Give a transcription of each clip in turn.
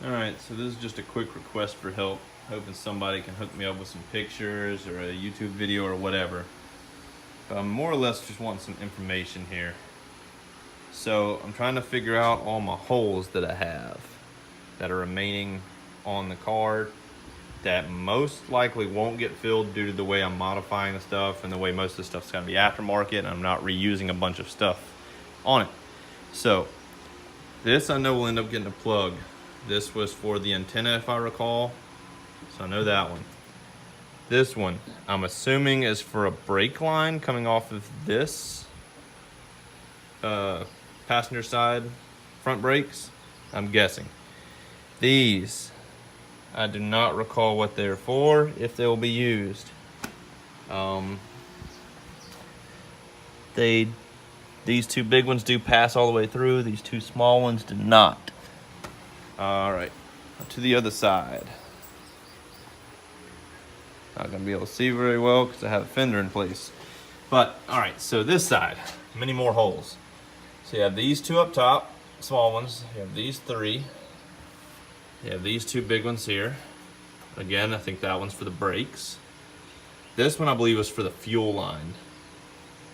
Alright, so this is just a quick request for help. Hoping somebody can hook me up with some pictures or a YouTube video or whatever. But I'm more or less just wanting some information here. So I'm trying to figure out all my holes that I have that are remaining on the car that most likely won't get filled due to the way I'm modifying the stuff and the way most of the stuff's gonna be aftermarket, and I'm not reusing a bunch of stuff on it. So this I know will end up getting a plug. This was for the antenna if I recall, so I know that one. This one I'm assuming is for a brake line coming off of this passenger side front brakes, I'm guessing. These I do not recall what they're for, if they will be used. These two big ones do pass all the way through. These two small ones do not. All right, to the other side. Not gonna be able to see very well because I have a fender in place. But all right, so this side, many more holes. So you have these two up top, small ones. You have these three. You have these two big ones here. Again, I think that one's for the brakes. This one I believe was for the fuel line.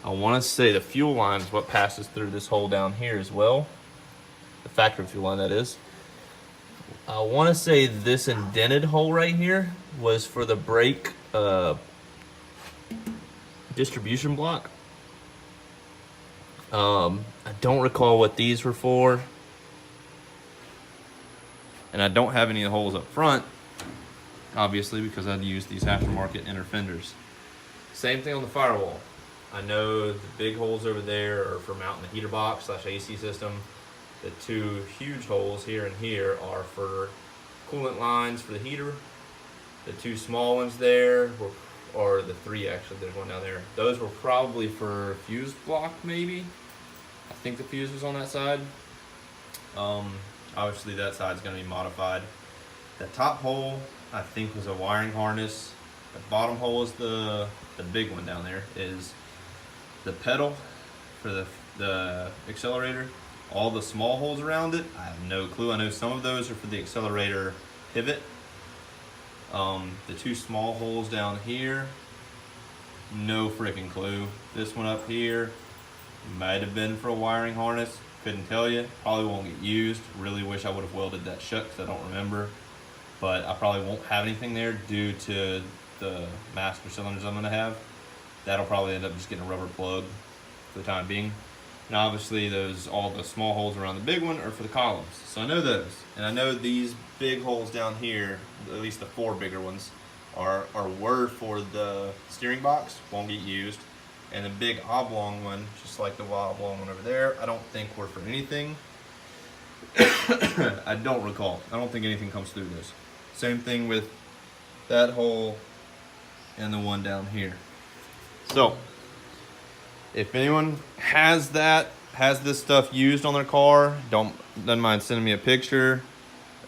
I want to say the fuel line is what passes through this hole down here as well. The factory fuel line, that is. I want to say this indented hole right here was for the brake distribution block. I don't recall what these were for. And I don't have any of the holes up front, obviously, because I'd use these aftermarket inner fenders. Same thing on the firewall. I know the big holes over there are for mounting the heater box / AC system. The two huge holes here and here are for coolant lines for the heater. The two small ones there, or the three actually, there's one down there. Those were probably for fuse block maybe. I think the fuse was on that side. Obviously that side's gonna be modified. The top hole, I think, was a wiring harness. The bottom hole is the big one down there, is the pedal for the accelerator. All the small holes around it, I have no clue. I know some of those are for the accelerator pivot. The two small holes down here, no freaking clue. This one up here might have been for a wiring harness. Couldn't tell you. Probably won't get used. Really wish I would have welded that shut because I don't remember. But I probably won't have anything there due to the master cylinders I'm going to have. That'll probably end up just getting a rubber plug for the time being. And obviously all the small holes around the big one are for the columns. So I know those. And I know these big holes down here, at least the four bigger ones, were for the steering box. Won't get used. And the big oblong one, just like the oblong one over there, I don't think were for anything. I don't recall. I don't think anything comes through this. Same thing with that hole and the one down here. So, if anyone has this stuff used on their car, doesn't mind sending me a picture.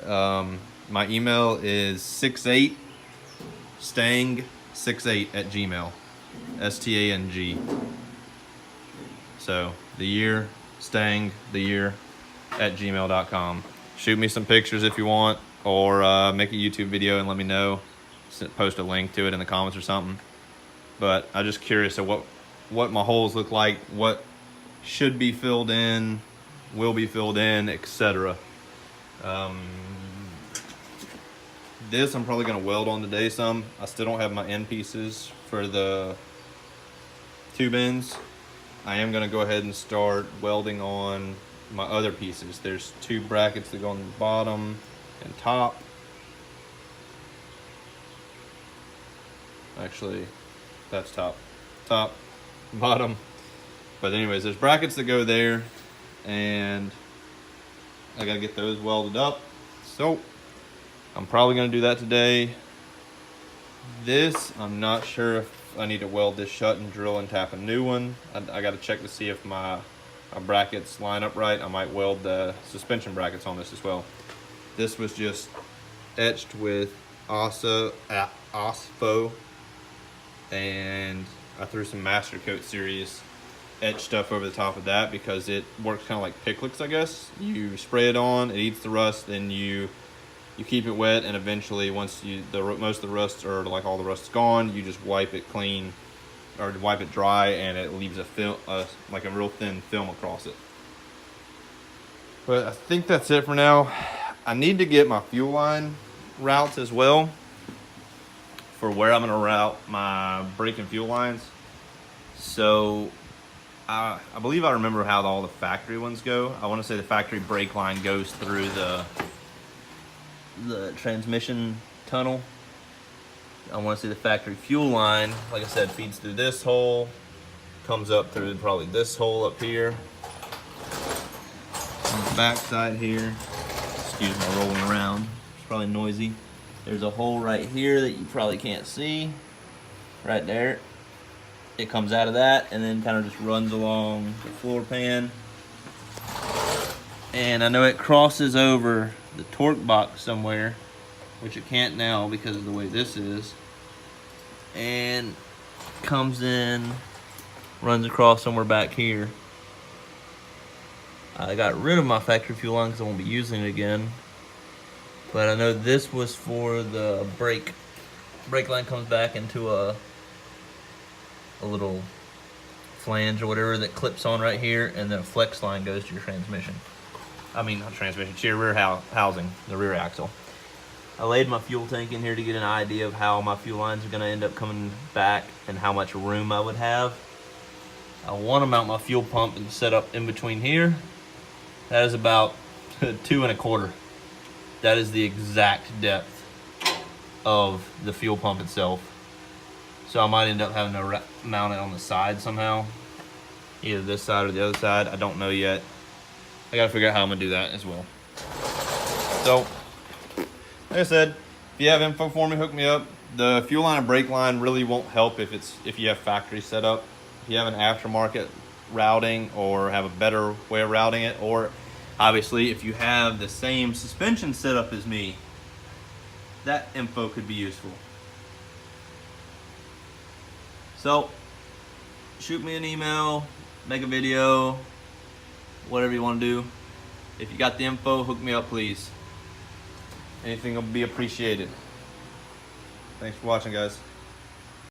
My email is 68stang68@gmail.com. STANG. So the year stang@gmail.com. Shoot me some pictures if you want, or make a YouTube video and let me know. Post a link to it in the comments or something. But I'm just curious of what my holes look like, what should be filled in, will be filled in, etc. This I'm probably going to weld on today some. I still don't have my end pieces for the tube ends. I am going to go ahead and start welding on my other pieces. There's two brackets that go on the bottom and top. Actually, that's top, bottom. But anyways, there's brackets that go there, and I got to get those welded up. So I'm probably going to do that today. This, I'm not sure if I need to weld this shut and drill and tap a new one. I got to check to see if my brackets line up right. I might weld the suspension brackets on this as well. This was just etched with OSPO, and I threw some Master Coat Series etch stuff over the top of that because it works kind of like Picklix, I guess. You spray it on, it eats the rust, then you You keep it wet, and eventually once most of the rust, or like all the rust's gone, you just wipe it clean or wipe it dry, and it leaves a film, like a real thin film across it. But I think that's it for now. I need to get my fuel line routes as well for where I'm gonna route my brake and fuel lines. So I believe I remember how all the factory ones go. I want to say the factory brake line goes through the transmission tunnel. I want to see the factory fuel line, like I said, feeds through this hole, comes up through probably this hole up here. On the back side here, excuse my rolling around, it's probably noisy. There's a hole right here that you probably can't see, right there. It comes out of that and then kind of just runs along the floor pan. And I know it crosses over the torque box somewhere, which it can't now because of the way this is. And comes in, runs across somewhere back here. I got rid of my factory fuel line because I won't be using it again. But I know this was for the brake. Brake line comes back into a little flange or whatever that clips on right here, and then a flex line goes to your transmission. I mean, not transmission, to your rear housing, the rear axle. I laid my fuel tank in here to get an idea of how my fuel lines are gonna end up coming back and how much room I would have. I want to mount my fuel pump and set up in between here. That is about 2¼ inches. That is the exact depth of the fuel pump itself. So I might end up having to mount it on the side somehow. Either this side or the other side. I don't know yet. I gotta figure out how I'm gonna do that as well. So, like I said, if you have info for me, hook me up. The fuel line and brake line really won't help if you have factory set up. If you have an aftermarket routing or have a better way of routing it, or obviously if you have the same suspension setup as me, that info could be useful. So, shoot me an email, make a video, whatever you want to do. If you got the info, hook me up, please. Anything will be appreciated. Thanks for watching, guys.